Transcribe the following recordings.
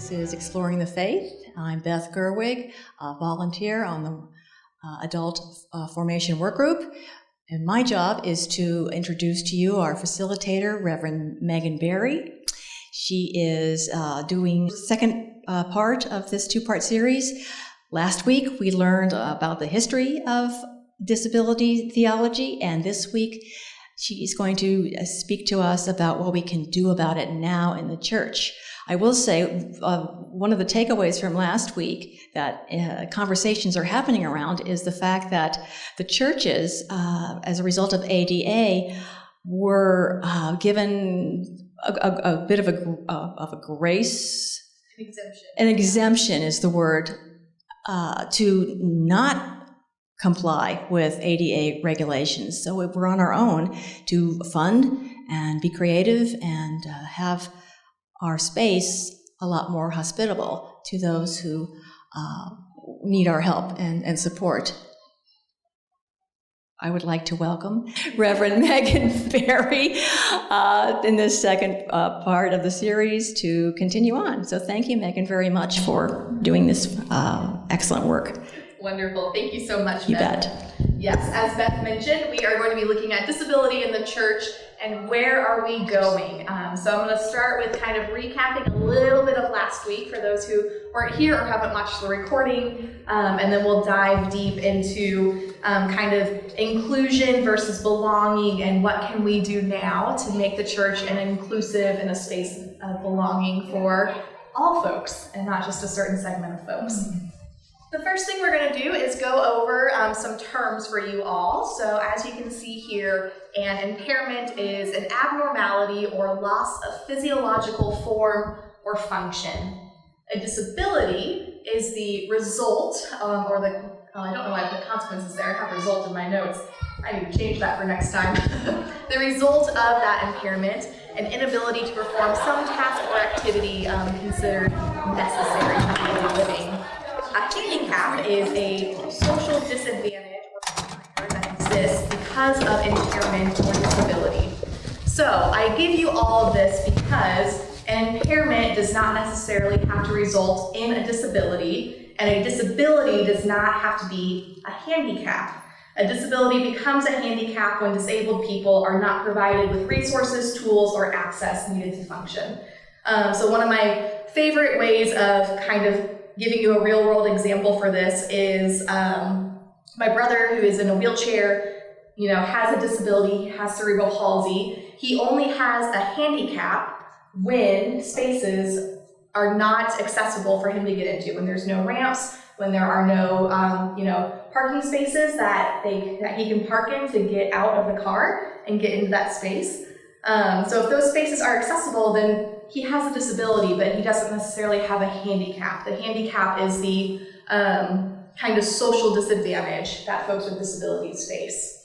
This is Exploring the Faith. I'm Beth Gerwig, a volunteer on the Adult Formation Work Group. And my job is to introduce to you our facilitator, Reverend Megan Berry. She is doing the second part of this two-part series. Last week, we learned about the history of disability theology, and this week, she is going to speak to us about what we can do about it now in the church. I will say one of the takeaways from last week that conversations are happening around is the fact that the churches, as a result of ADA, were given a bit of a grace. An exemption is the word, to not comply with ADA regulations. So we're on our own to fund and be creative and have our space a lot more hospitable to those who need our help and support. I would like to welcome Reverend Megan Berry in this second part of the series to continue on. So thank you, Megan, very much for doing this excellent work. Wonderful. Thank you so much, Beth. You bet. Yes, as Beth mentioned, we are going to be looking at disability in the church and where are we going. So I'm going to start with kind of recapping a little bit of last week for those who weren't here or haven't watched the recording, and then we'll dive deep into kind of inclusion versus belonging and what can we do now to make the church an inclusive and a space of belonging for all folks and not just a certain segment of folks. Mm-hmm. The first thing we're going to do is go over some terms for you all. So as you can see here, an impairment is an abnormality or loss of physiological form or function. A disability is the result, or the, I don't know why the consequences there, I have result in my notes. I need to change that for next time. The result of that impairment, an inability to perform some task or activity considered necessary for daily living. A handicap is a social disadvantage or barrier that exists because of impairment or disability. So I give you all of this because an impairment does not necessarily have to result in a disability, and a disability does not have to be a handicap. A disability becomes a handicap when disabled people are not provided with resources, tools, or access needed to function. So one of my favorite ways of kind of giving you a real world example for this is my brother, who is in a wheelchair, has a disability, has cerebral palsy. He only has a handicap when spaces are not accessible for him to get into, when there's no ramps, when there are no parking spaces that he can park in to get out of the car and get into that space. So if those spaces are accessible, then he has a disability, but he doesn't necessarily have a handicap. The handicap is the kind of social disadvantage that folks with disabilities face.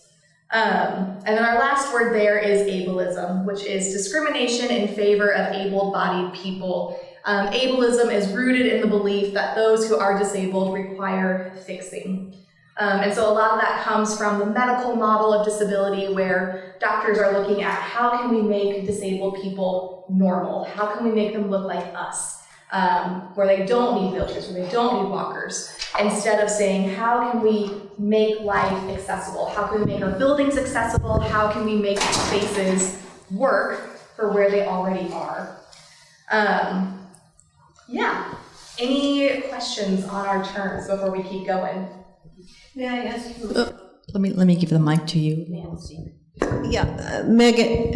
And then our last word there is ableism, which is discrimination in favor of able-bodied people. Ableism is rooted in the belief that those who are disabled require fixing. And so a lot of that comes from the medical model of disability, where doctors are looking at how can we make disabled people normal? How can we make them look like us? Where they don't need wheelchairs, where they don't need walkers. Instead of saying, how can we make life accessible? How can we make our buildings accessible? How can we make spaces work for where they already are? Any questions on our terms before we keep going? May I ask you? Let me give the mic to you, Nancy. Yeah, Megan.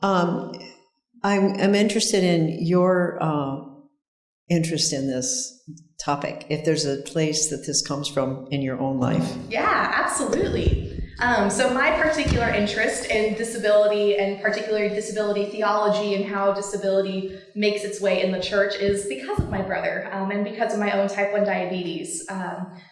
I'm interested in your interest in this topic. If there's a place that this comes from in your own life. Yeah, absolutely. So my particular interest in disability, and particularly disability theology and how disability makes its way in the church, is because of my brother and because of my own type 1 diabetes.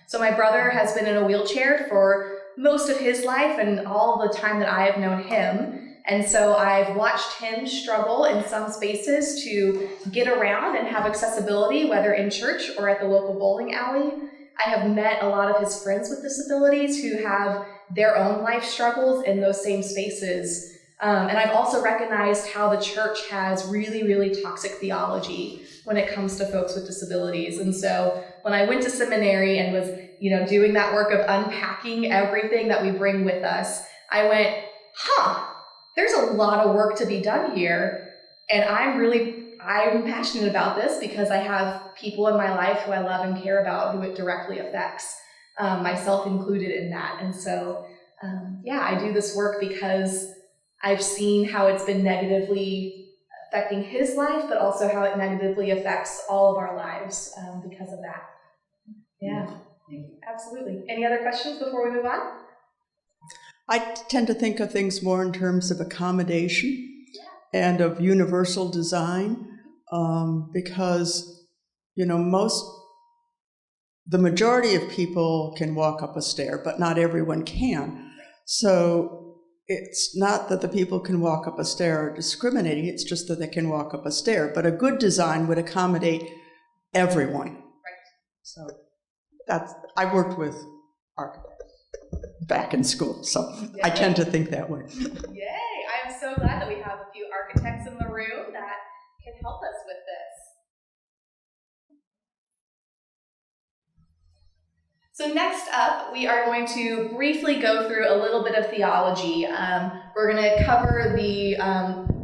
So my brother has been in a wheelchair for most of his life and all the time that I have known him. And so I've watched him struggle in some spaces to get around and have accessibility, whether in church or at the local bowling alley. I have met a lot of his friends with disabilities who have their own life struggles in those same spaces. And I've also recognized how the church has really, really toxic theology when it comes to folks with disabilities. And so when I went to seminary and was, doing that work of unpacking everything that we bring with us, I went, there's a lot of work to be done here. And I'm passionate about this because I have people in my life who I love and care about who it directly affects, myself included in that. And so, I do this work because I've seen how it's been negatively affecting his life, but also how it negatively affects all of our lives because of that. Yeah, absolutely. Any other questions before we move on? I tend to think of things more in terms of accommodation and of universal design, because, the majority of people can walk up a stair, but not everyone can. So it's not that the people can walk up a stair are discriminating, it's just that they can walk up a stair. But a good design would accommodate everyone. Right. So I worked with architects back in school, so Yay. I tend to think that way. Yay! I am so glad that we have a few architects in the room that can help us with this. So next up, we are going to briefly go through a little bit of theology. We're going to cover the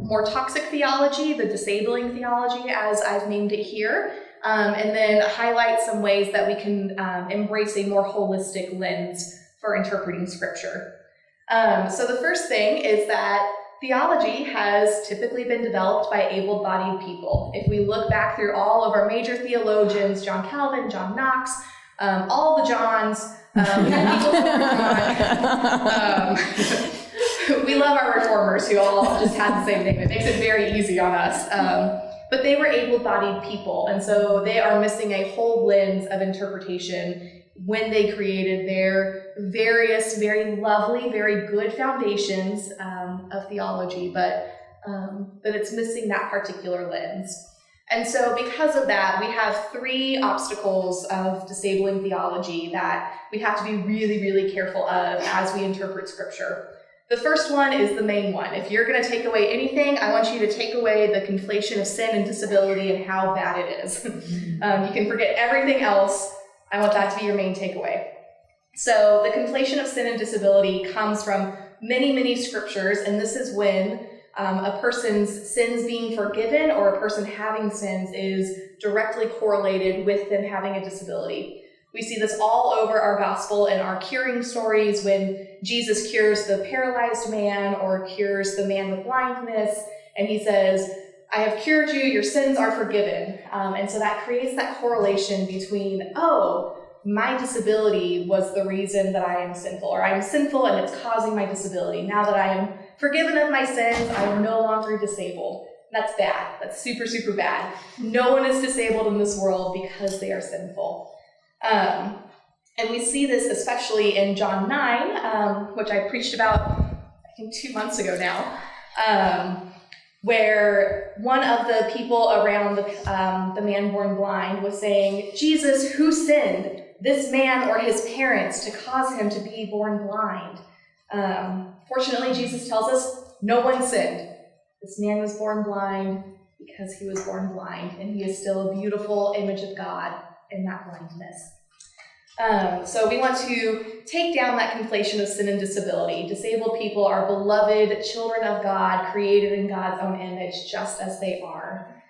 more toxic theology, the disabling theology, as I've named it here, and then highlight some ways that we can embrace a more holistic lens for interpreting Scripture. So the first thing is that theology has typically been developed by able-bodied people. If we look back through all of our major theologians, John Calvin, John Knox, all the Johns, we love our reformers who all just had the same name. It makes it very easy on us. But they were able-bodied people, and so they are missing a whole lens of interpretation when they created their various, very lovely, very good foundations of theology, but it's missing that particular lens. And so because of that, we have three obstacles of disabling theology that we have to be really, really careful of as we interpret Scripture. The first one is the main one. If you're going to take away anything, I want you to take away the conflation of sin and disability and how bad it is. You can forget everything else. I want that to be your main takeaway. So the conflation of sin and disability comes from many, many scriptures, and this is when a person's sins being forgiven or a person having sins is directly correlated with them having a disability. We see this all over our gospel and our curing stories when Jesus cures the paralyzed man or cures the man with blindness, and he says, I have cured you, your sins are forgiven. And so that creates that correlation between, my disability was the reason that I am sinful, or I am sinful and it's causing my disability. Now that I am forgiven of my sins, I am no longer disabled. That's bad. That's super, super bad. No one is disabled in this world because they are sinful. And we see this especially in John 9, which I preached about, I think 2 months ago now, where one of the people around the man born blind was saying, Jesus, who sinned, this man or his parents, to cause him to be born blind? Fortunately, Jesus tells us no one sinned. This man was born blind because he was born blind, and he is still a beautiful image of God in that blindness. So we want to take down that conflation of sin and disability. Disabled people are beloved children of God, created in God's own image, just as they are.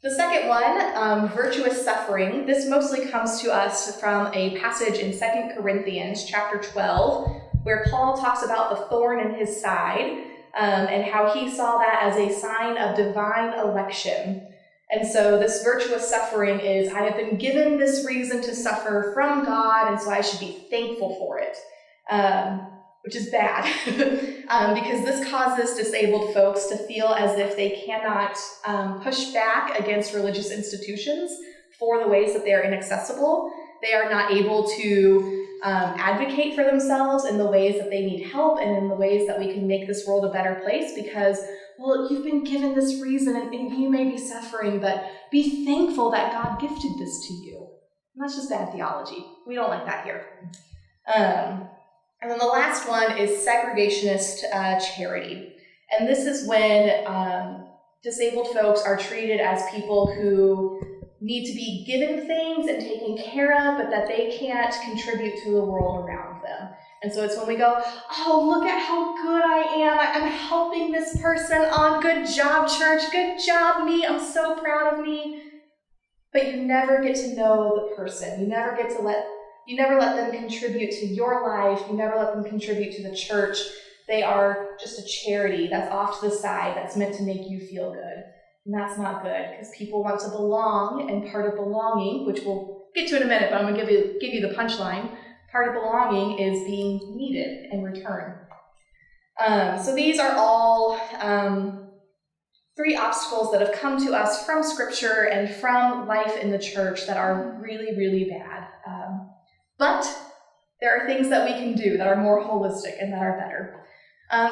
The second one, virtuous suffering. This mostly comes to us from a passage in 2 Corinthians chapter 12, where Paul talks about the thorn in his side, and how he saw that as a sign of divine election. And so this virtuous suffering is, I have been given this reason to suffer from God, and so I should be thankful for it, which is bad, because this causes disabled folks to feel as if they cannot push back against religious institutions for the ways that they are inaccessible. They are not able to advocate for themselves in the ways that they need help and in the ways that we can make this world a better place because, well, you've been given this reason and you may be suffering, but be thankful that God gifted this to you. And that's just bad theology. We don't like that here. And then the last one is segregationist charity. And this is when disabled folks are treated as people who need to be given things and taken care of, but that they can't contribute to the world around them. And so it's when we go, oh, look at how good I am. I'm helping this person on. Good job, church. Good job, me. I'm so proud of me. But you never get to know the person. You never let them contribute to your life. You never let them contribute to the church. They are just a charity that's off to the side that's meant to make you feel good. And that's not good, because people want to belong, and part of belonging, which we'll get to in a minute, but I'm going to give you the punchline, part of belonging is being needed in return. So these are all 3 obstacles that have come to us from Scripture and from life in the church that are really, really bad. But there are things that we can do that are more holistic and that are better.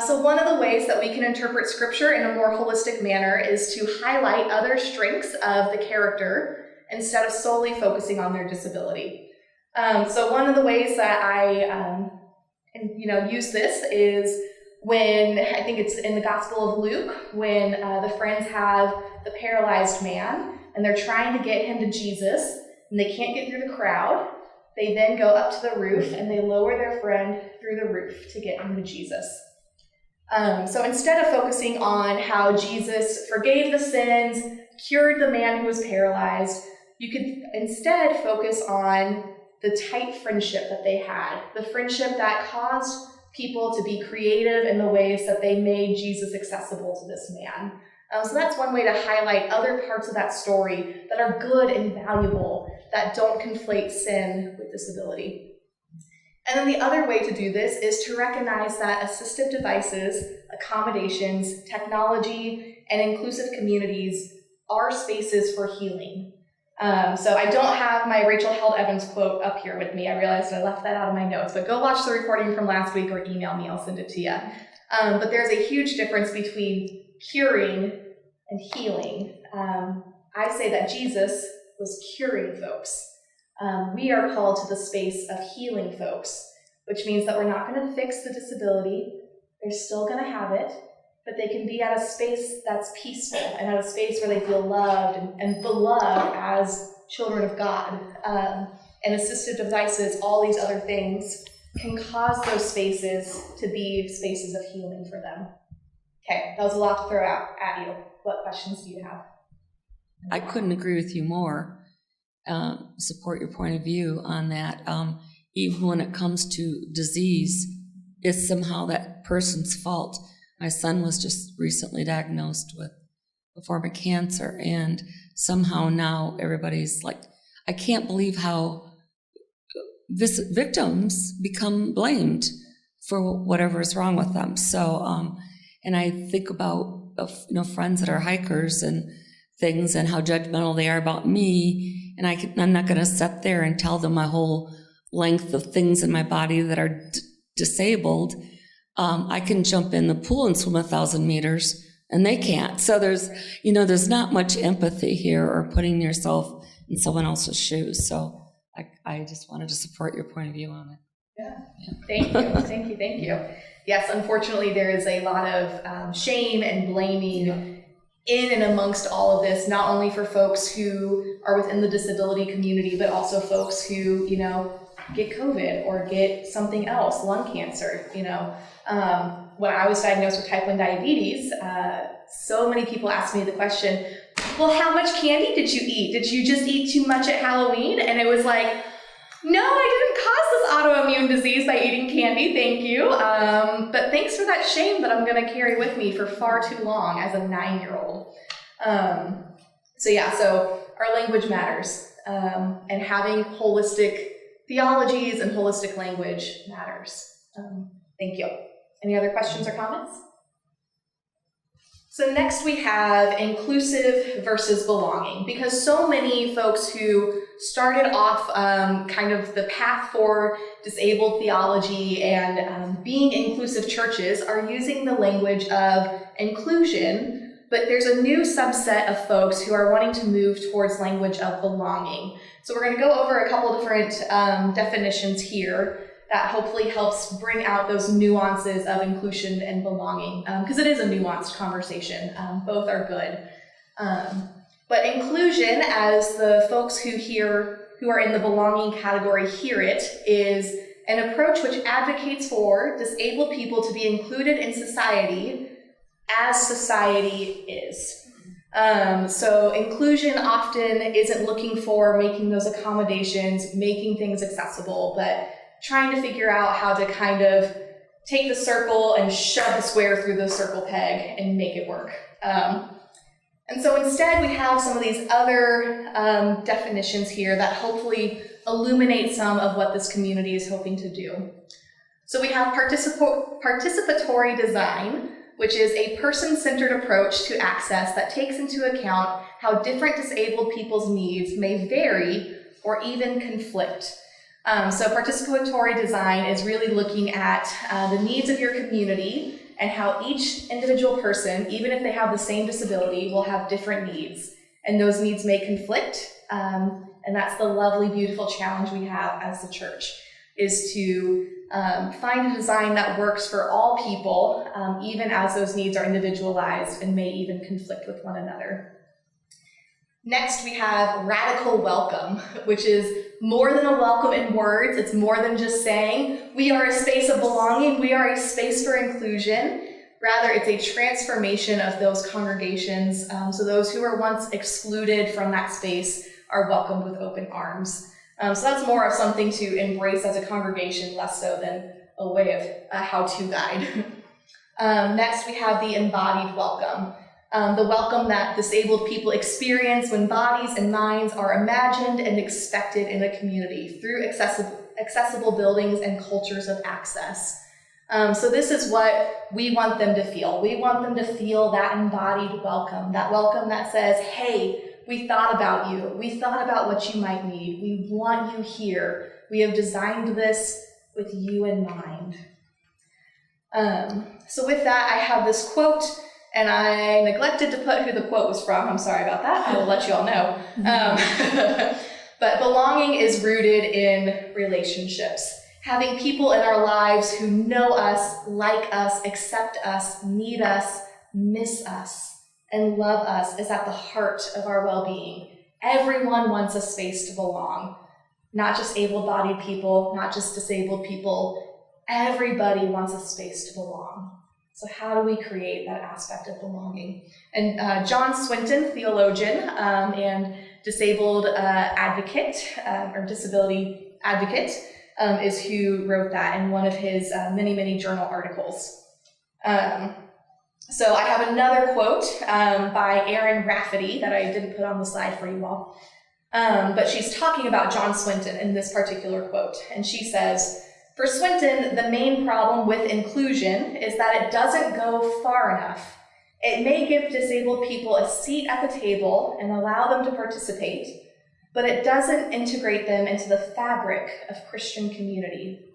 So one of the ways that we can interpret Scripture in a more holistic manner is to highlight other strengths of the character instead of solely focusing on their disability. So one of the ways that I use this is when, I think it's in the Gospel of Luke, when the friends have the paralyzed man and they're trying to get him to Jesus and they can't get through the crowd. They then go up to the roof and they lower their friend through the roof to get him to Jesus. So instead of focusing on how Jesus forgave the sins, cured the man who was paralyzed, you could instead focus on the tight friendship that they had, the friendship that caused people to be creative in the ways that they made Jesus accessible to this man. So that's one way to highlight other parts of that story that are good and valuable, that don't conflate sin with disability. And then the other way to do this is to recognize that assistive devices, accommodations, technology, and inclusive communities are spaces for healing. So I don't have my Rachel Held Evans quote up here with me. I realized I left that out of my notes, but go watch the recording from last week or email me, I'll send it to you. But there's a huge difference between curing and healing. I say that Jesus was curing folks. We are called to the space of healing folks, which means that we're not going to fix the disability. They're still going to have it, but they can be at a space that's peaceful and at a space where they feel loved and beloved as children of God. And assistive devices, all these other things, can cause those spaces to be spaces of healing for them. Okay, that was a lot to throw out at you. What questions do you have? I couldn't agree with you more. Support your point of view on that. Even when it comes to disease, it's somehow that person's fault. My son was just recently diagnosed with a form of cancer, and somehow now everybody's like, I can't believe how victims become blamed for whatever is wrong with them. So, and I think about friends that are hikers and things and how judgmental they are about me, and I'm not going to sit there and tell them my whole length of things in my body that are disabled. I can jump in the pool and swim 1,000 meters, and they can't. So there's not much empathy here or putting yourself in someone else's shoes. So I just wanted to support your point of view on it. Yeah. Thank you. Yes, unfortunately, there is a lot of shame and blaming in and amongst all of this, not only for folks who are within the disability community, but also folks who, get COVID or get something else, lung cancer. When I was diagnosed with type 1 diabetes, so many people asked me the question, well, how much candy did you eat? Did you just eat too much at Halloween? And it was like, no, I didn't cause this autoimmune disease by eating candy, thank you. But thanks for that shame that I'm going to carry with me for far too long as a 9-year-old. So our language matters. And having holistic theologies and holistic language matters. Thank you. Any other questions or comments? So next we have inclusive versus belonging, because so many folks who started off kind of the path for disabled theology and being inclusive churches are using the language of inclusion, but there's a new subset of folks who are wanting to move towards language of belonging. So we're going to go over a couple different definitions here that hopefully helps bring out those nuances of inclusion and belonging, because it is a nuanced conversation. Both are good. But inclusion, as the folks who are in the belonging category hear it, is an approach which advocates for disabled people to be included in society as society is. So inclusion often isn't looking for making those accommodations, making things accessible, but trying to figure out how to kind of take the circle and shove the square through the circle peg and make it work. And so instead we have some of these other definitions here that hopefully illuminate some of what this community is hoping to do. So we have participatory design, which is a person-centered approach to access that takes into account how different disabled people's needs may vary or even conflict. So participatory design is really looking at the needs of your community and how each individual person, even if they have the same disability, will have different needs. And those needs may conflict, and that's the lovely, beautiful challenge we have as the church, is to find a design that works for all people, even as those needs are individualized and may even conflict with one another. Next, we have radical welcome, which is more than a welcome in words. It's more than just saying, we are a space of belonging, we are a space for inclusion. Rather, it's a transformation of those congregations, so those who were once excluded from that space are welcomed with open arms. So that's more of something to embrace as a congregation, less so than a way of a how-to guide. Next, we have the embodied welcome. The welcome that disabled people experience when bodies and minds are imagined and expected in a community through accessible buildings and cultures of access. So this is what we want them to feel. We want them to feel that embodied welcome that says, hey, we thought about you. We thought about what you might need. We want you here. We have designed this with you in mind. So with that, I have this quote, and I neglected to put who the quote was from. I'm sorry about that. I will let you all know. But belonging is rooted in relationships. Having people in our lives who know us, like us, accept us, need us, miss us, and love us is at the heart of our well-being. Everyone wants a space to belong. Not just able-bodied people, not just disabled people. Everybody wants a space to belong. So how do we create that aspect of belonging? And John Swinton, theologian and disabled advocate, or disability advocate, is who wrote that in one of his many, many journal articles. So I have another quote by Erin Rafferty that I didn't put on the slide for you all. But she's talking about John Swinton in this particular quote. And she says, for Swinton, the main problem with inclusion is that it doesn't go far enough. It may give disabled people a seat at the table and allow them to participate, but it doesn't integrate them into the fabric of Christian community.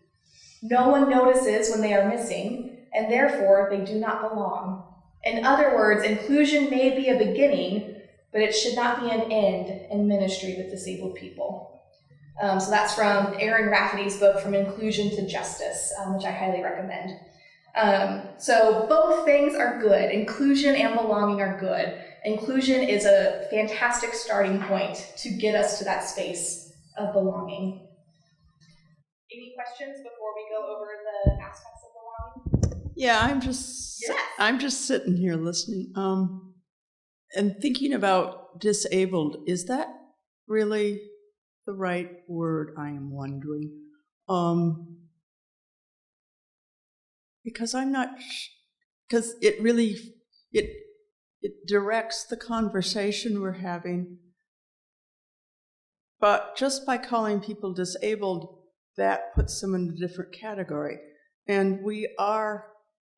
No one notices when they are missing, and therefore they do not belong. In other words, inclusion may be a beginning, but it should not be an end in ministry with disabled people. So that's from Erin Rafferty's book, From Inclusion to Justice, which I highly recommend. So both things are good. Inclusion and belonging are good. Inclusion is a fantastic starting point to get us to that space of belonging. Any questions before we go over the aspects of belonging? Yeah, I'm just sitting here listening, and thinking about disabled. Is that really the right word? I am wondering, because I'm not, because it really it directs the conversation we're having. But just by calling people disabled, that puts them in a different category. And we are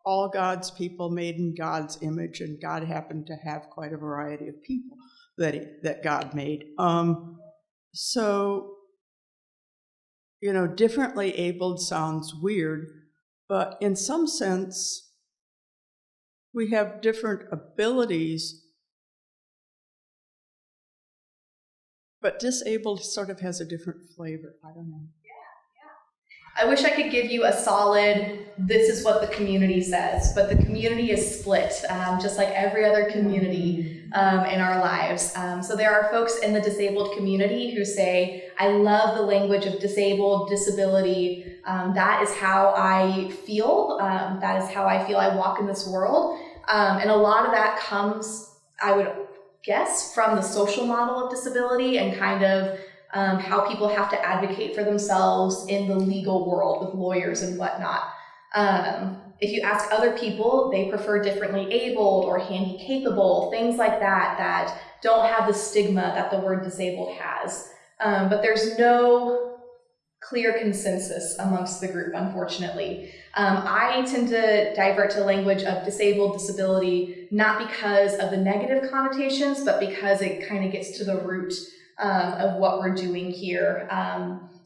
all God's people made in God's image, and God happened to have quite a variety of people that God made. So, differently abled sounds weird, but in some sense, we have different abilities, but disabled sort of has a different flavor. I don't know. I wish I could give you a solid, this is what the community says, but the community is split, just like every other community in our lives. So there are folks in the disabled community who say, I love the language of disabled, disability. That is how I feel. That is how I feel I walk in this world. And a lot of that comes, I would guess, from the social model of disability and kind of how people have to advocate for themselves in the legal world with lawyers and whatnot. If you ask other people, they prefer differently abled or handy capable, things like that, that don't have the stigma that the word disabled has. But there's no clear consensus amongst the group, unfortunately. I tend to divert to language of disabled, disability, not because of the negative connotations, but because it kind of gets to the root of what we're doing here.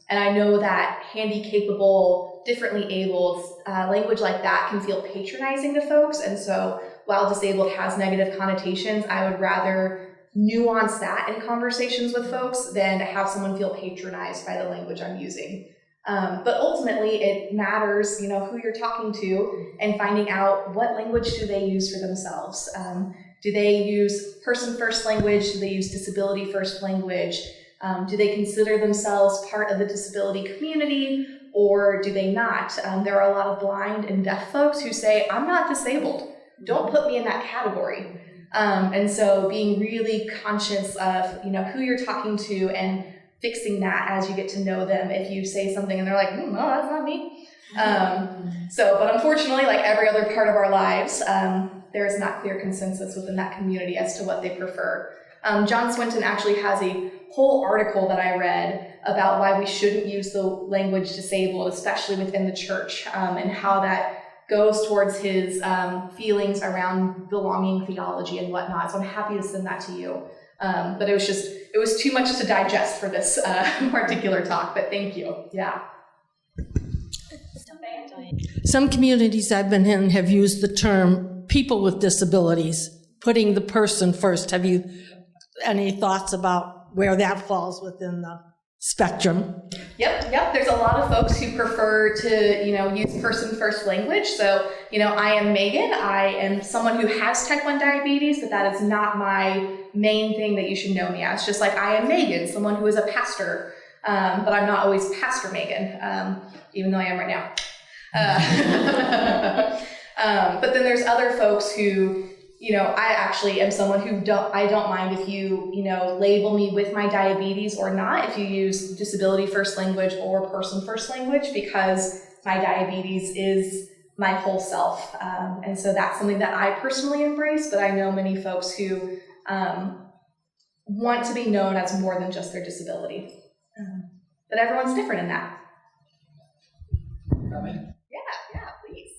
And I know that handy capable, differently abled, language like that can feel patronizing to folks. And so while disabled has negative connotations, I would rather nuance that in conversations with folks than to have someone feel patronized by the language I'm using. But ultimately it matters, you know, who you're talking to and finding out what language do they use for themselves. Do they use person first language? Do they use disability first language? Do they consider themselves part of the disability community or do they not? There are a lot of blind and deaf folks who say, I'm not disabled. Don't put me in that category. And so being really conscious of, you know, who you're talking to and fixing that as you get to know them. If you say something and they're like, no, that's not me. But unfortunately, like every other part of our lives, there is not clear consensus within that community as to what they prefer. John Swinton actually has a whole article that I read about why we shouldn't use the language disabled, especially within the church, and how that goes towards his feelings around belonging theology and whatnot. So I'm happy to send that to you. But it was too much to digest for this particular talk, but thank you. Yeah. Some communities I've been in have used the term people with disabilities, putting the person first. Have you any thoughts about where that falls within the spectrum? Yep. There's a lot of folks who prefer to, you know, use person first language. So, you know, I am Megan. I am someone who has type 1 diabetes, but that is not my main thing that you should know me as. Just like I am Megan, someone who is a pastor, but I'm not always Pastor Megan, even though I am right now. But then there's other folks who, you know, I actually am someone who I don't mind if you, you know, label me with my diabetes or not, if you use disability first language or person first language, because my diabetes is my whole self. And so that's something that I personally embrace, but I know many folks who want to be known as more than just their disability. But everyone's different in that. Yeah, please.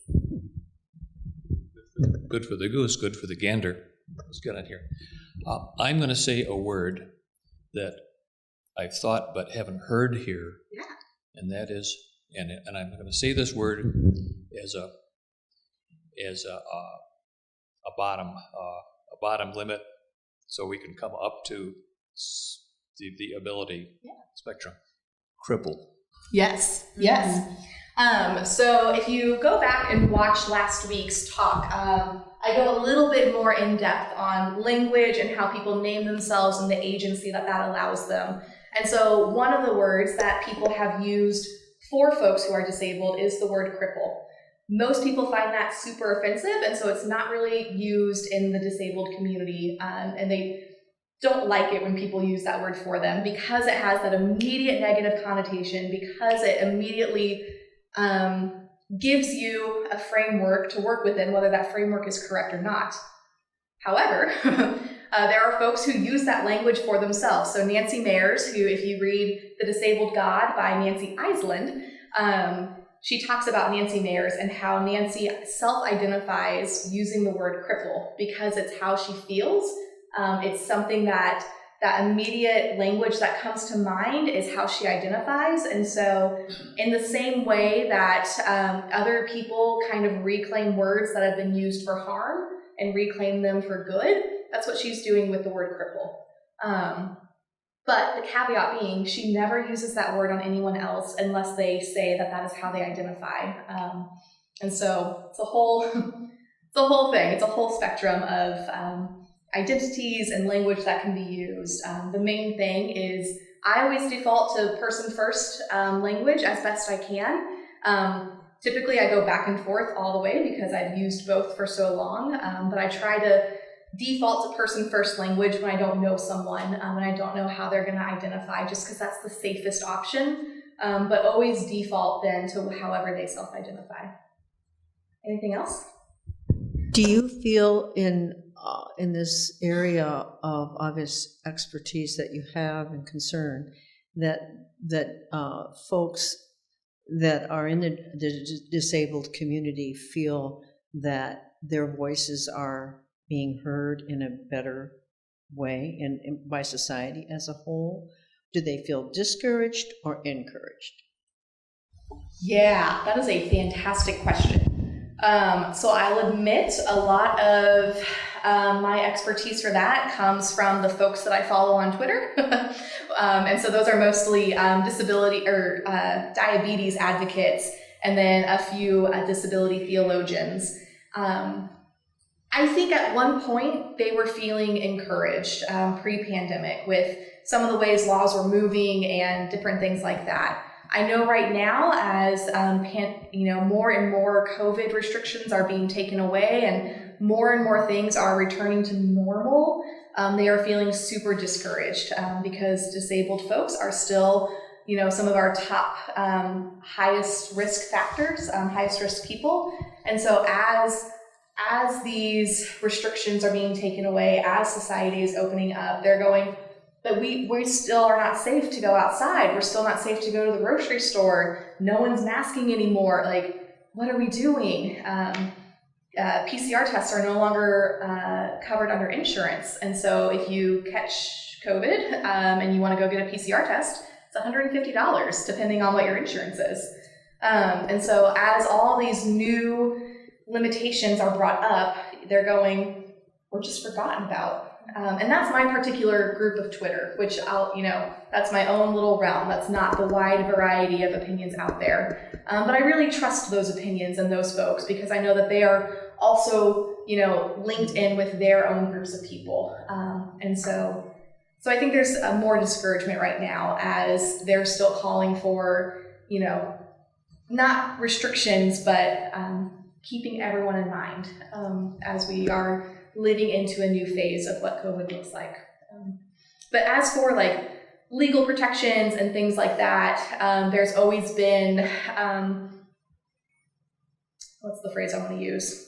Good for the goose, good for the gander. Let's get on here. I'm going to say a word that I've thought but haven't heard here. Yeah. And that is, and I'm going to say this word as a bottom limit, so we can come up to the ability spectrum. Cripple. Yes. So if you go back and watch last week's talk, I go a little bit more in depth on language and how people name themselves and the agency that allows them. And so one of the words that people have used for folks who are disabled is the word cripple. Most people find that super offensive, and so it's not really used in the disabled community, and they don't like it when people use that word for them because it has that immediate negative connotation, because it immediately gives you a framework to work within, whether that framework is correct or not. However, there are folks who use that language for themselves. So Nancy Mayers, who, if you read The Disabled God by Nancy Iseland, she talks about Nancy Mayers and how Nancy self-identifies using the word cripple because it's how she feels. It's something that immediate language that comes to mind is how she identifies. And so in the same way that other people kind of reclaim words that have been used for harm and reclaim them for good, that's what she's doing with the word cripple. But the caveat being, she never uses that word on anyone else unless they say that that is how they identify. And so it's a whole, it's a whole thing. It's a whole spectrum of identities and language that can be used. The main thing is I always default to person first language as best I can. Typically I go back and forth all the way because I've used both for so long, but I try to default to person first language when I don't know someone and I don't know how they're going to identify, just because that's the safest option, but always default then to however they self-identify. Anything else? Do you feel in this area of obvious expertise that you have and concern that folks that are in the disabled community feel that their voices are being heard in a better way and by society as a whole? Do they feel discouraged or encouraged? Yeah, that is a fantastic question. So I'll admit a lot of my expertise for that comes from the folks that I follow on Twitter. And so those are mostly disability or diabetes advocates, and then a few disability theologians. I think at one point they were feeling encouraged pre-pandemic with some of the ways laws were moving and different things like that. I know right now as more and more COVID restrictions are being taken away and more things are returning to normal, they are feeling super discouraged because disabled folks are still, some of our top highest risk factors, highest risk people. And so as these restrictions are being taken away, as society is opening up, they're going, but we still are not safe to go outside. We're still not safe to go to the grocery store. No one's masking anymore. Like, what are we doing? PCR tests are no longer covered under insurance. And so if you catch COVID and you want to go get a PCR test, it's $150, depending on what your insurance is. And so as all these new limitations are brought up, they're going, we're just forgotten about. And that's my particular group of Twitter, which that's my own little realm. That's not the wide variety of opinions out there. But I really trust those opinions and those folks because I know that they are also, linked in with their own groups of people. And so I think there's more discouragement right now as they're still calling for, not restrictions, but keeping everyone in mind as we are living into a new phase of what COVID looks like. But as for legal protections and things like that, there's always been, what's the phrase I want to use?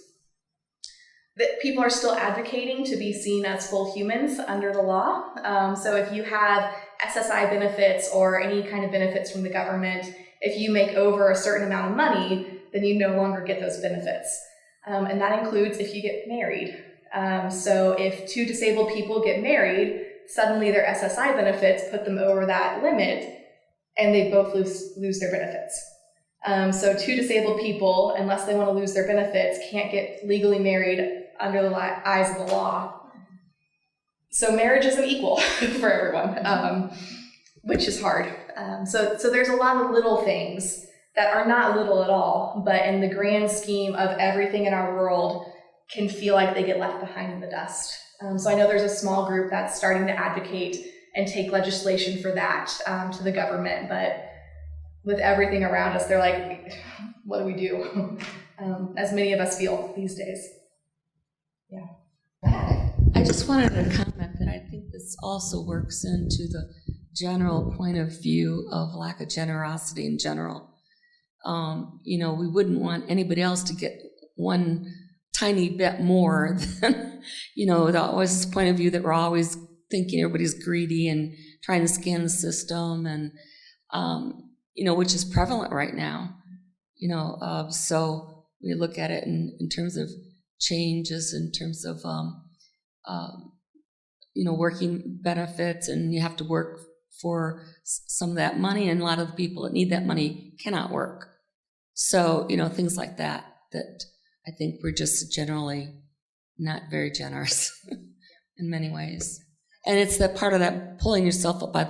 That people are still advocating to be seen as full humans under the law. So if you have SSI benefits or any kind of benefits from the government, if you make over a certain amount of money, then you no longer get those benefits. And that includes if you get married. So if two disabled people get married, suddenly their SSI benefits put them over that limit and they both lose their benefits. So two disabled people, unless they want to lose their benefits, can't get legally married under the eyes of the law. So marriage isn't equal for everyone, which is hard. So there's a lot of little things that are not little at all, but in the grand scheme of everything in our world can feel like they get left behind in the dust. So I know there's a small group that's starting to advocate and take legislation for that to the government, but with everything around us, they're like, what do we do? As many of us feel these days. Yeah. I just wanted to comment that I think this also works into the general point of view of lack of generosity in general. We wouldn't want anybody else to get one tiny bit more than, always this point of view that we're always thinking everybody's greedy and trying to scan the system and, which is prevalent right now, so we look at it in terms of changes, in terms of, working benefits, and you have to work for some of that money, and a lot of the people that need that money cannot work. So, things like that I think we're just generally not very generous in many ways. And it's that part of that pulling yourself up by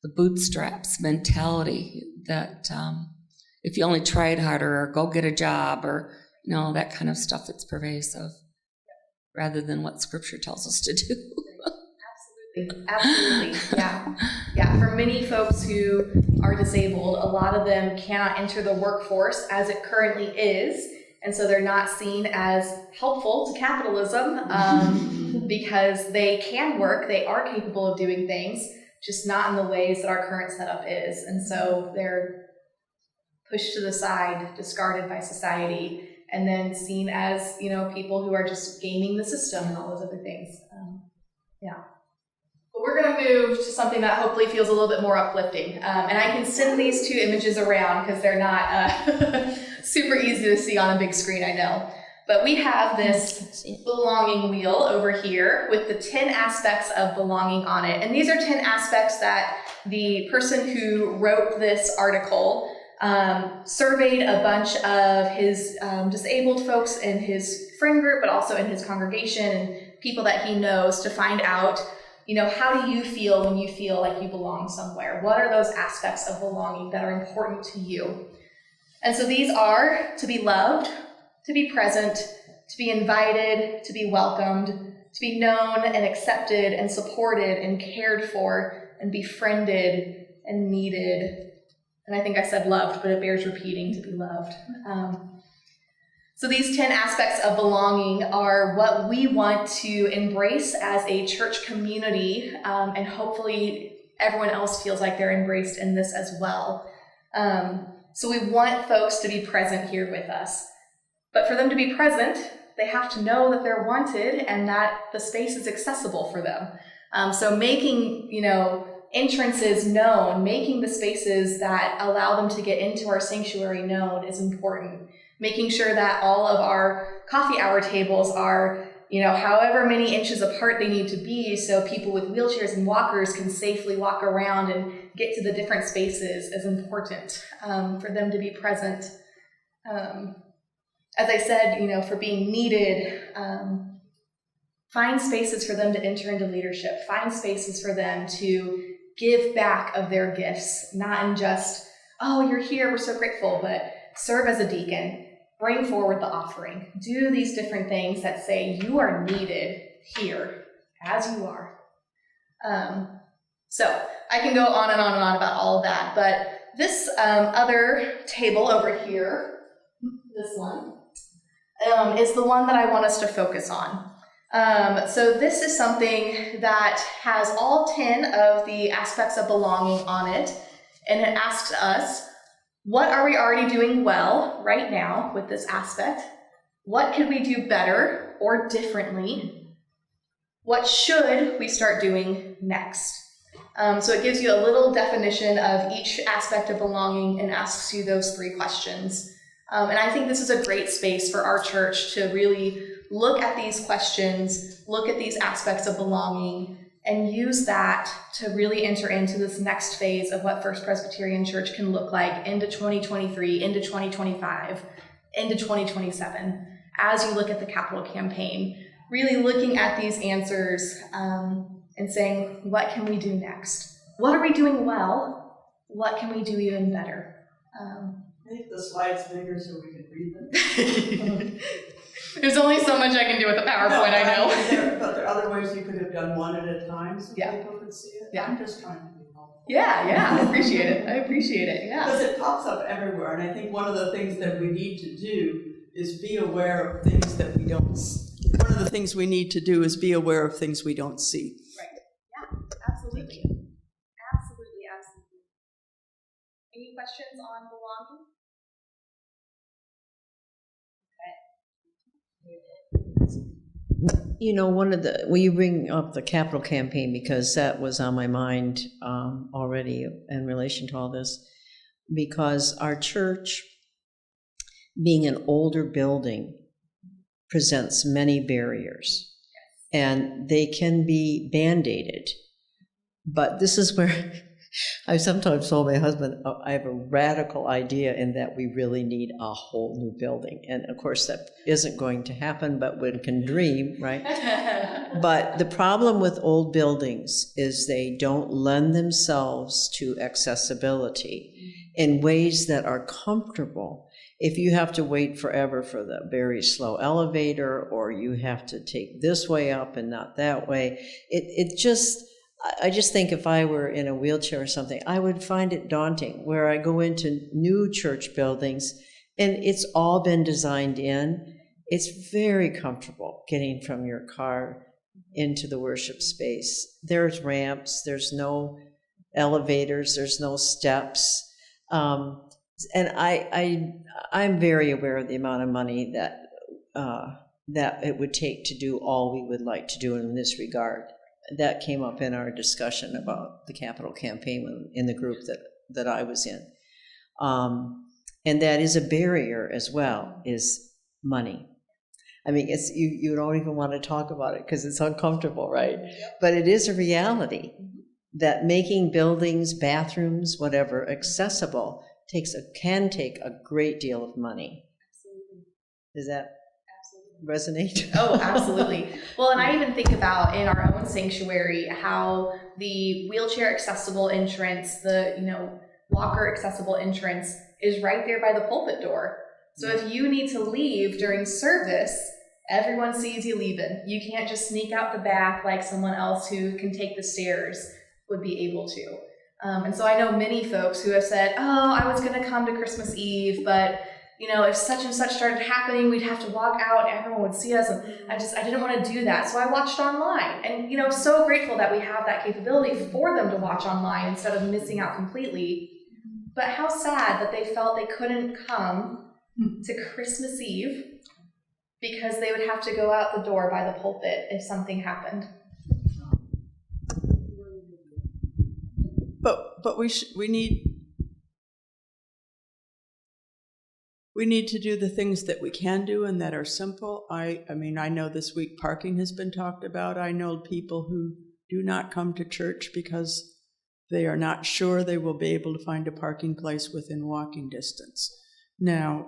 the bootstraps mentality that if you only tried harder or go get a job or, that kind of stuff that's pervasive rather than what Scripture tells us to do. Absolutely. Yeah. For many folks who are disabled, a lot of them cannot enter the workforce as it currently is. And so they're not seen as helpful to capitalism because they can work, they are capable of doing things, just not in the ways that our current setup is. And so they're pushed to the side, discarded by society, and then seen as, people who are just gaming the system and all those other things. But we're going to move to something that hopefully feels a little bit more uplifting. And I can send these 2 images around because they're not super easy to see on a big screen, I know. But we have this belonging wheel over here with the 10 aspects of belonging on it. And these are 10 aspects that the person who wrote this article surveyed a bunch of his disabled folks in his friend group, but also in his congregation and people that he knows to find out, how do you feel when you feel like you belong somewhere? What are those aspects of belonging that are important to you? And so these are to be loved, to be present, to be invited, to be welcomed, to be known and accepted and supported and cared for and befriended and needed. And I think I said loved, but it bears repeating, to be loved. So these 10 aspects of belonging are what we want to embrace as a church community, and hopefully everyone else feels like they're embraced in this as well. So we want folks to be present here with us. But for them to be present, they have to know that they're wanted and that the space is accessible for them. So making, entrances known, making the spaces that allow them to get into our sanctuary known is important. Making sure that all of our coffee hour tables are, however many inches apart they need to be so people with wheelchairs and walkers can safely walk around and get to the different spaces is important for them to be present. As I said, for being needed, find spaces for them to enter into leadership, find spaces for them to give back of their gifts, not in just, oh, you're here, we're so grateful, but serve as a deacon, bring forward the offering, do these different things that say you are needed here as you are. So I can go on and on and on about all of that, but this other table over here, this one, is the one that I want us to focus on. So this is something that has all 10 of the aspects of belonging on it, and it asks us, what are we already doing well right now with this aspect? What could we do better or differently? What should we start doing next? So it gives you a little definition of each aspect of belonging and asks you those 3 questions. And I think this is a great space for our church to really look at these questions, look at these aspects of belonging, and use that to really enter into this next phase of what First Presbyterian Church can look like into 2023, into 2025, into 2027, as you look at the capital campaign, really looking at these answers and saying, what can we do next? What are we doing well? What can we do even better? I think the slide's bigger so we can read them. There's only so much I can do with a PowerPoint, I know. But there are other ways you could have done one at a time so people could see it. Yeah. I'm just trying to be helpful. Yeah, I appreciate it. Yeah. Because it pops up everywhere, and I think one of the things that we need to do is be aware of things that we don't see. One of the things we need to do is be aware of things we don't see. Right. Yeah, absolutely. Absolutely. Any questions on belonging? You bring up the capital campaign because that was on my mind already in relation to all this, because our church, being an older building, presents many barriers, and they can be band-aided. But this is where I sometimes told my husband, I have a radical idea in that we really need a whole new building. And of course, that isn't going to happen, but one can dream, right? But the problem with old buildings is they don't lend themselves to accessibility in ways that are comfortable. If you have to wait forever for the very slow elevator, or you have to take this way up and not that way, I just think if I were in a wheelchair or something, I would find it daunting, where I go into new church buildings and it's all been designed in. It's very comfortable getting from your car into the worship space. There's ramps, there's no elevators, there's no steps. And I'm very aware of the amount of money that it would take to do all we would like to do in this regard. That came up in our discussion about the capital campaign in the group that I was in. And that is a barrier as well, is money. I mean, it's you don't even want to talk about it because it's uncomfortable, right? But it is a reality that making buildings, bathrooms, whatever, accessible can take a great deal of money. Absolutely. Does that resonate? Oh, absolutely. Well, and I even think about in our own sanctuary how the wheelchair accessible entrance, the walker accessible entrance is right there by the pulpit door. So if you need to leave during service, everyone sees you leaving. You can't just sneak out the back like someone else who can take the stairs would be able to. And so I know many folks who have said, oh, I was going to come to Christmas Eve, but if such and such started happening, we'd have to walk out and everyone would see us. And I didn't want to do that. So I watched online, and, so grateful that we have that capability for them to watch online instead of missing out completely. But how sad that they felt they couldn't come to Christmas Eve because they would have to go out the door by the pulpit if something happened. But we need to do the things that we can do and that are simple. I mean, I know this week parking has been talked about. I know people who do not come to church because they are not sure they will be able to find a parking place within walking distance. Now,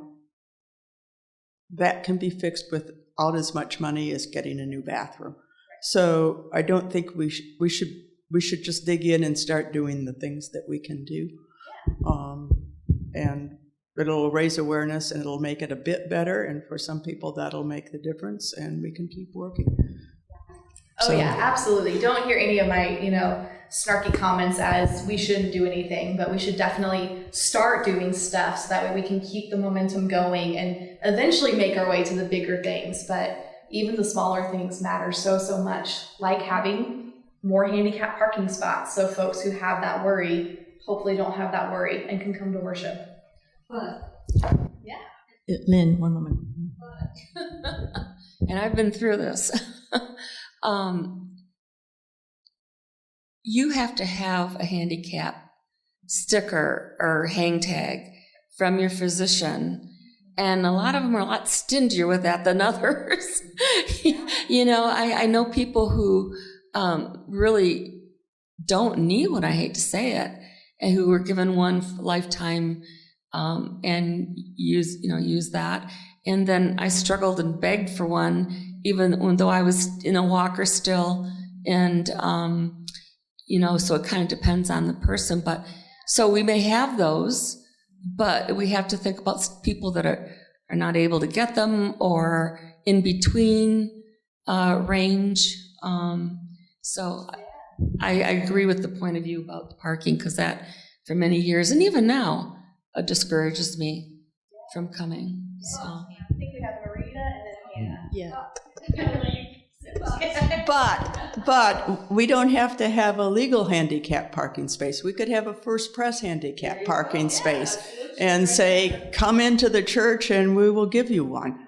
that can be fixed without as much money as getting a new bathroom. So I don't think we should just dig in and start doing the things that we can do. And it'll raise awareness and it'll make it a bit better. And for some people, that'll make the difference, and we can keep working. Oh, yeah, absolutely. Don't hear any of my, snarky comments as we shouldn't do anything, but we should definitely start doing stuff so that way we can keep the momentum going and eventually make our way to the bigger things. But even the smaller things matter so much, like having more handicap parking spots so folks who have that worry hopefully don't have that worry and can come to worship. Lynn, one moment. And I've been through this. You have to have a handicap sticker or hang tag from your physician, and a lot of them are a lot stingier with that than others. I know people who really don't need one, I hate to say it, and who were given one lifetime and use that. And then I struggled and begged for one, even though I was in a walker still. And, so it kind of depends on the person. But so we may have those, but we have to think about people that are not able to get them or in between range. So I agree with the point of view about the parking, because that for many years, and even now, discourages me from coming. So. I think we have Marina and then Hannah. Yeah. But we don't have to have a legal handicap parking space. We could have a First Press handicap parking space and say, come into the church and we will give you one.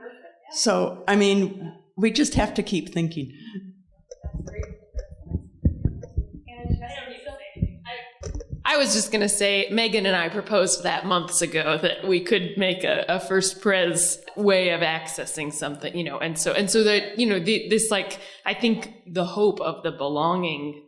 So, I mean, we just have to keep thinking. I was just going to say, Megan and I proposed that months ago that we could make a First Pres way of accessing something, and so that, this, like, I think the hope of the belonging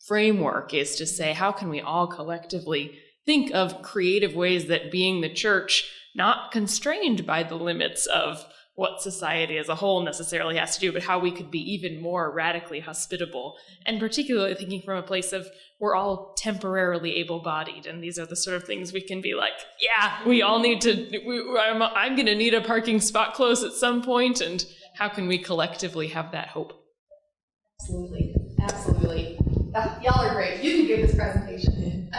framework is to say, how can we all collectively think of creative ways that being the church, not constrained by the limits of what society as a whole necessarily has to do, but how we could be even more radically hospitable, and particularly thinking from a place of we're all temporarily able-bodied, and these are the sort of things we can be like, yeah, we all need to, I'm going to need a parking spot close at some point, and how can we collectively have that hope? Absolutely. Absolutely. Y'all are great. You can give this presentation.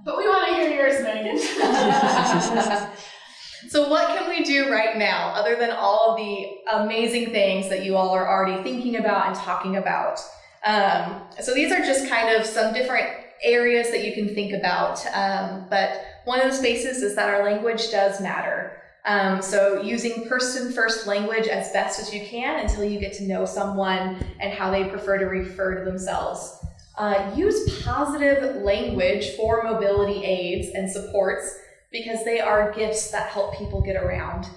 But we want to hear yours, Megan. So what can we do right now, other than all of the amazing things that you all are already thinking about and talking about? So these are just kind of some different areas that you can think about. But one of the spaces is that our language does matter. So using person-first language as best as you can until you get to know someone and how they prefer to refer to themselves. Use positive language for mobility aids and supports because they are gifts that help people get around.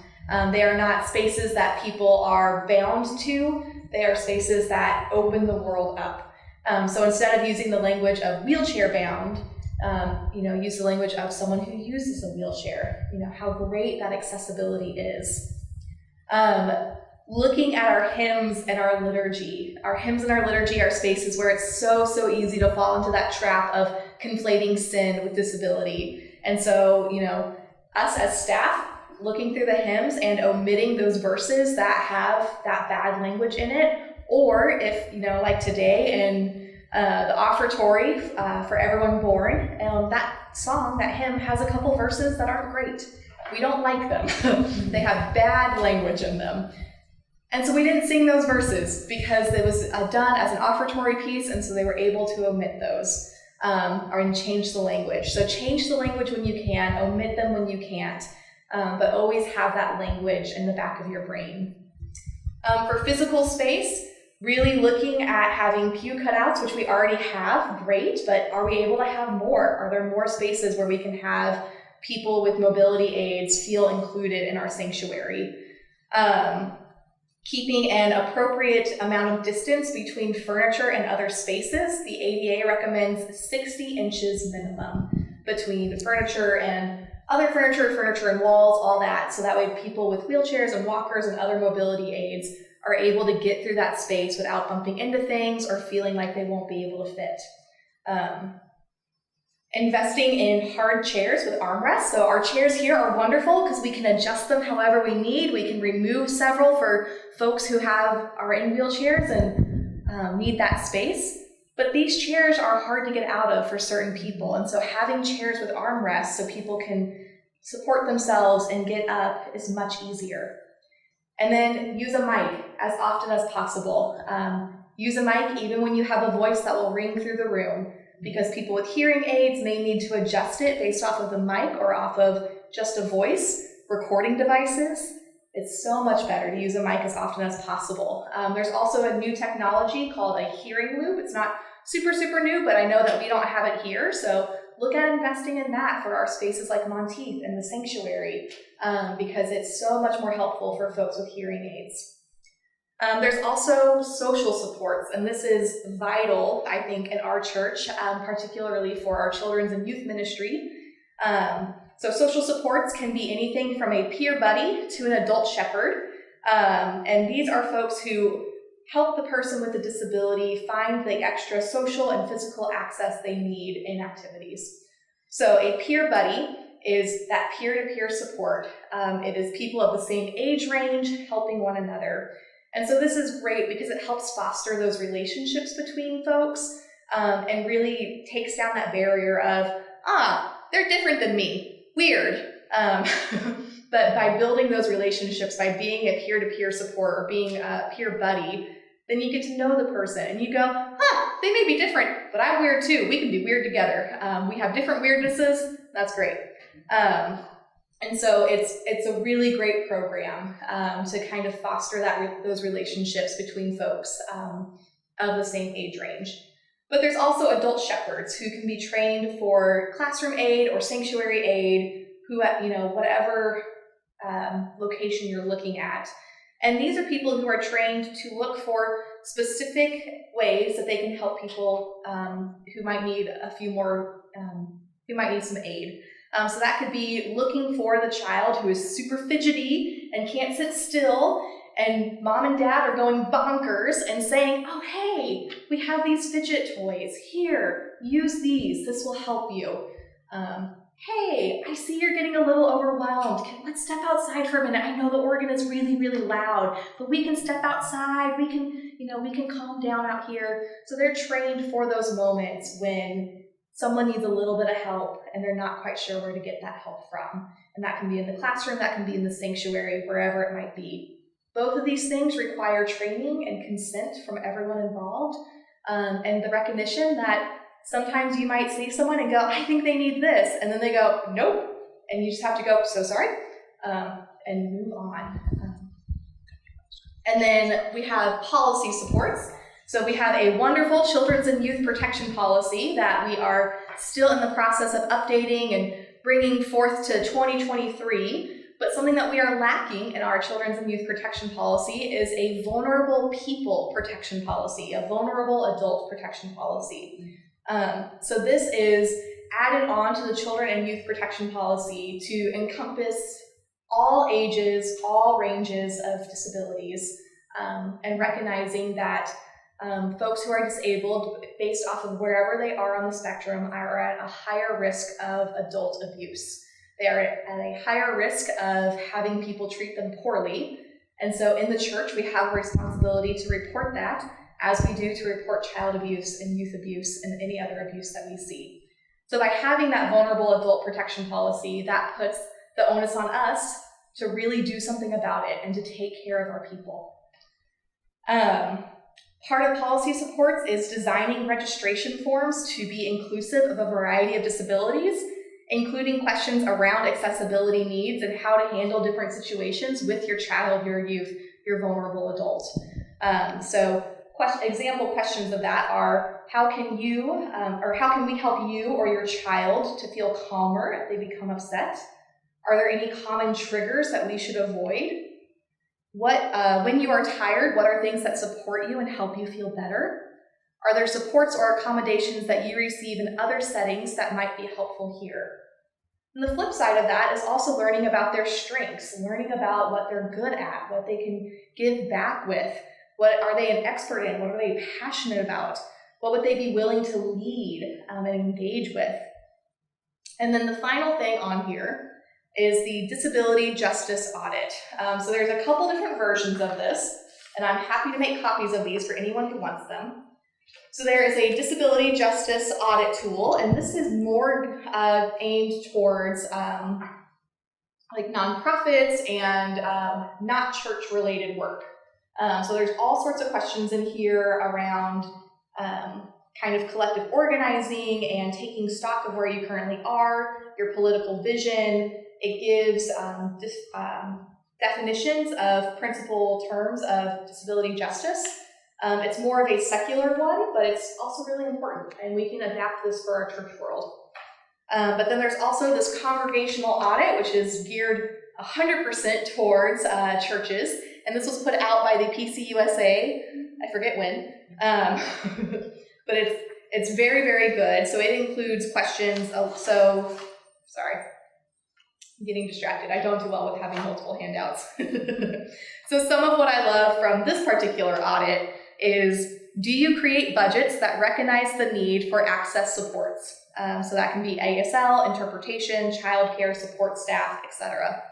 They are not spaces that people are bound to. They are spaces that open the world up. So instead of using the language of wheelchair bound, use the language of someone who uses a wheelchair, how great that accessibility is. Looking at our hymns and our liturgy. Our hymns and our liturgy are spaces where it's so easy to fall into that trap of conflating sin with disability. And so, us as staff, looking through the hymns and omitting those verses that have that bad language in it, or if, like today in the offertory for Everyone Born, that song, that hymn has a couple verses that aren't great. We don't like them. They have bad language in them. And so we didn't sing those verses because it was done as an offertory piece, and so they were able to omit those. And change the language. So change the language when you can, omit them when you can't, but always have that language in the back of your brain. For physical space, really looking at having pew cutouts, which we already have, great, but are we able to have more? Are there more spaces where we can have people with mobility aids feel included in our sanctuary? Keeping an appropriate amount of distance between furniture and other spaces. The ADA recommends 60 inches minimum between furniture and other furniture and walls, all that. So that way people with wheelchairs and walkers and other mobility aids are able to get through that space without bumping into things or feeling like they won't be able to fit. Investing in hard chairs with armrests. So our chairs here are wonderful because we can adjust them however we need. We can remove several for folks who are in wheelchairs and need that space. But these chairs are hard to get out of for certain people. And so having chairs with armrests so people can support themselves and get up is much easier. And then use a mic as often as possible. Use a mic even when you have a voice that will ring through the room, because people with hearing aids may need to adjust it based off of the mic or off of just a voice. Recording devices, it's so much better to use a mic as often as possible. There's also a new technology called a hearing loop. It's not super new, but I know that we don't have it here, so look at investing in that for our spaces like Monteith and the sanctuary, because it's so much more helpful for folks with hearing aids. There's also social supports, and this is vital, I think, in our church, particularly for our children's and youth ministry. So social supports can be anything from a peer buddy to an adult shepherd, and these are folks who help the person with the disability find the extra social and physical access they need in activities. So a peer buddy is that peer-to-peer support. It is people of the same age range helping one another. And so this is great because it helps foster those relationships between folks, and really takes down that barrier of, they're different than me, weird. But by building those relationships, by being a peer-to-peer support or being a peer buddy, then you get to know the person and you go, they may be different, but I'm weird too. We can be weird together. We have different weirdnesses. That's great. And so it's a really great program to kind of foster those relationships between folks of the same age range. But there's also adult shepherds who can be trained for classroom aid or sanctuary aid, who at whatever location you're looking at. And these are people who are trained to look for specific ways that they can help people who might need who might need some aid. So that could be looking for the child who is super fidgety and can't sit still, and mom and dad are going bonkers and saying, oh, hey, we have these fidget toys. Here, use these. This will help you. Hey, I see you're getting a little overwhelmed. Let's step outside for a minute. I know the organ is really, really loud, but we can step outside. We can calm down out here. So they're trained for those moments when someone needs a little bit of help and they're not quite sure where to get that help from. And that can be in the classroom, that can be in the sanctuary, wherever it might be. Both of these things require training and consent from everyone involved, and the recognition that sometimes you might see someone and go, I think they need this, and then they go, nope, and you just have to go, so sorry, and move on. And then we have policy supports. So we have a wonderful children's and youth protection policy that we are still in the process of updating and bringing forth to 2023. But something that we are lacking in our children's and youth protection policy is a vulnerable people protection policy, a vulnerable adult protection policy. So this is added on to the children and youth protection policy to encompass all ages, all ranges of disabilities, and recognizing that folks who are disabled, based off of wherever they are on the spectrum, are at a higher risk of adult abuse. They are at a higher risk of having people treat them poorly. And so in the church, we have a responsibility to report that, as we do to report child abuse and youth abuse and any other abuse that we see. So by having that vulnerable adult protection policy, that puts the onus on us to really do something about it and to take care of our people. Part of policy supports is designing registration forms to be inclusive of a variety of disabilities, including questions around accessibility needs and how to handle different situations with your child, your youth, your vulnerable adult. Example questions of that are, how can we help you or your child to feel calmer if they become upset? Are there any common triggers that we should avoid? When you are tired, what are things that support you and help you feel better? Are there supports or accommodations that you receive in other settings that might be helpful here? And the flip side of that is also learning about their strengths, learning about what they're good at, what they can give back with. What are they an expert in? What are they passionate about? What would they be willing to lead and engage with? And then the final thing on here is the disability justice audit. So there's a couple different versions of this, and I'm happy to make copies of these for anyone who wants them. So there is a disability justice audit tool, and this is more aimed towards like nonprofits and not church-related work. So there's all sorts of questions in here around kind of collective organizing and taking stock of where you currently are, your political vision. It gives definitions of principal terms of disability justice. It's more of a secular one, but it's also really important, and we can adapt this for our church world. But then there's also this congregational audit, which is geared 100% towards churches, and this was put out by the PCUSA, I forget when, but it's very, very good. So it includes questions, sorry, I'm getting distracted. I don't do well with having multiple handouts. So some of what I love from this particular audit is, do you create budgets that recognize the need for access supports? So that can be ASL, interpretation, childcare, support staff, etc.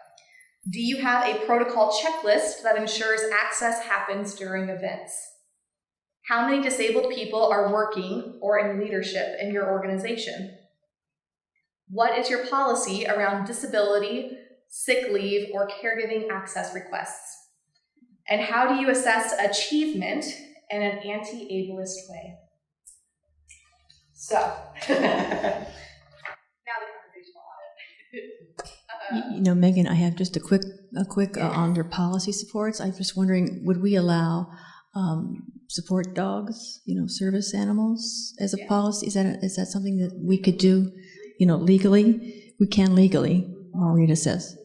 Do you have a protocol checklist that ensures access happens during events? How many disabled people are working or in leadership in your organization? What is your policy around disability, sick leave, or caregiving access requests? And how do you assess achievement in an anti-ableist way? So, now the conversational audit. Megan, I have just a quick on their policy supports. I'm just wondering, would we allow support dogs, service animals as a policy? Is that something that we could do, legally? We can legally, Maurita says.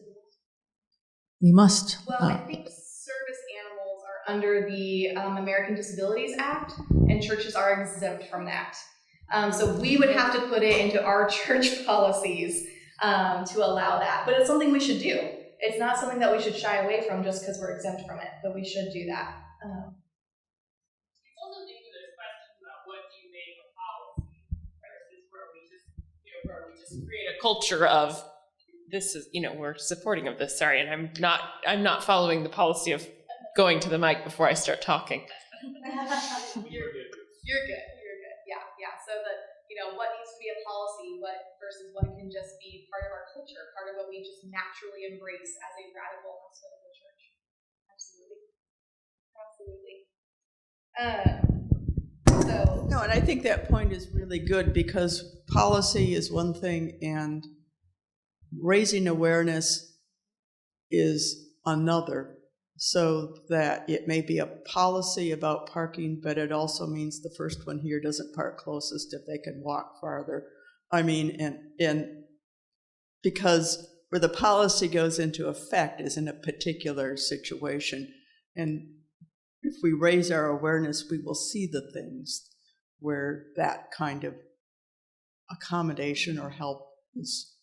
We must. Well, I think service animals are under the American Disabilities Act, and churches are exempt from that. So we would have to put it into our church policies to allow that. But it's something we should do. It's not something that we should shy away from just because we're exempt from it, but we should do that. It's also thinking there's questions about what do you make a policy versus where we just create a culture of this is, we're supporting of this. Sorry, and I'm not following the policy of going to the mic before I start talking. You're good. Yeah. So what needs to be a policy, versus what can just be part of our culture, part of what we just naturally embrace as a radical aspect of the church. Absolutely. No, and I think that point is really good, because policy is one thing and raising awareness is another, so that it may be a policy about parking, but it also means the first one here doesn't park closest if they can walk farther. I mean, and because where the policy goes into effect is in a particular situation, and if we raise our awareness, we will see the things where that kind of accommodation or help is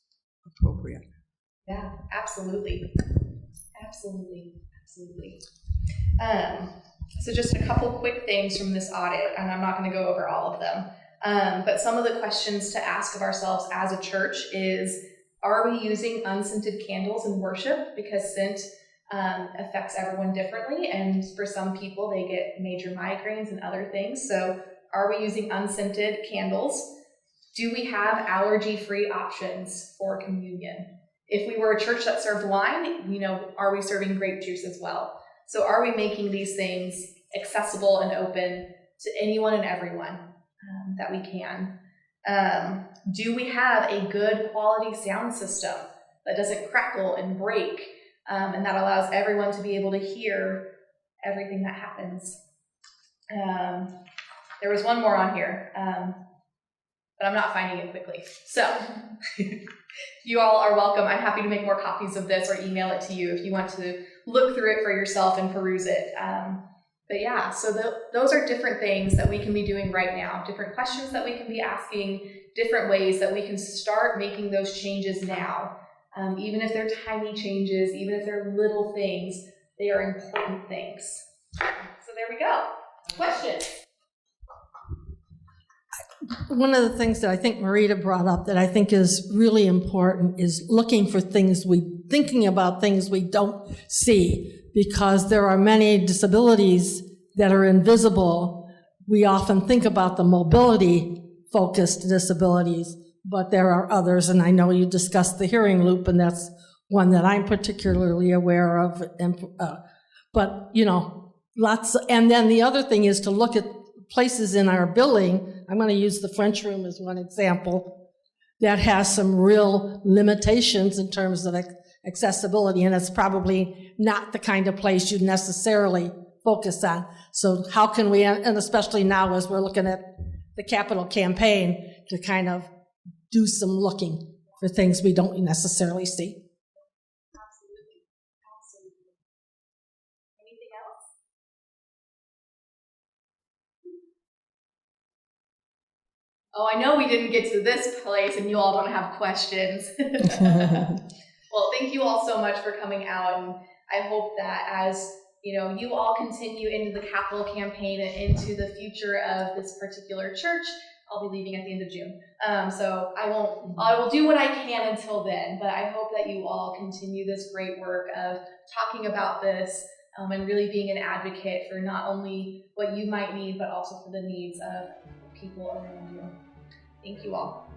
appropriate. Yeah, absolutely. So just a couple quick things from this audit, and I'm not going to go over all of them. But some of the questions to ask of ourselves as a church is, are we using unscented candles in worship? Because scent affects everyone differently, and for some people they get major migraines and other things. So are we using unscented candles? Do we have allergy-free options for communion? If we were a church that served wine, are we serving grape juice as well? So are we making these things accessible and open to anyone and everyone that we can? Do we have a good quality sound system that doesn't crackle and break, and that allows everyone to be able to hear everything that happens? There was one more on here, but I'm not finding it quickly. So you all are welcome. I'm happy to make more copies of this or email it to you if you want to look through it for yourself and peruse it. But yeah, so those are different things that we can be doing right now, different questions that we can be asking, different ways that we can start making those changes now. Even if they're tiny changes, even if they're little things, they are important things. So there we go. Questions? One of the things that I think Marita brought up that I think is really important is thinking about things we don't see, because there are many disabilities that are invisible. We often think about the mobility-focused disabilities, but there are others, and I know you discussed the hearing loop, and that's one that I'm particularly aware of. But, and then the other thing is to look at places in our building. I'm going to use the French room as one example that has some real limitations in terms of accessibility, and it's probably not the kind of place you'd necessarily focus on. So how can we, and especially now as we're looking at the capital campaign, to kind of do some looking for things we don't necessarily see. Absolutely. Anything else? Oh, I know we didn't get to this place and you all don't have questions. Well, thank you all so much for coming out, and I hope that as you all continue into the capital campaign and into the future of this particular church. I'll be leaving at the end of June. So I will do what I can until then, but I hope that you all continue this great work of talking about this and really being an advocate for not only what you might need, but also for the needs of people around you. Thank you all.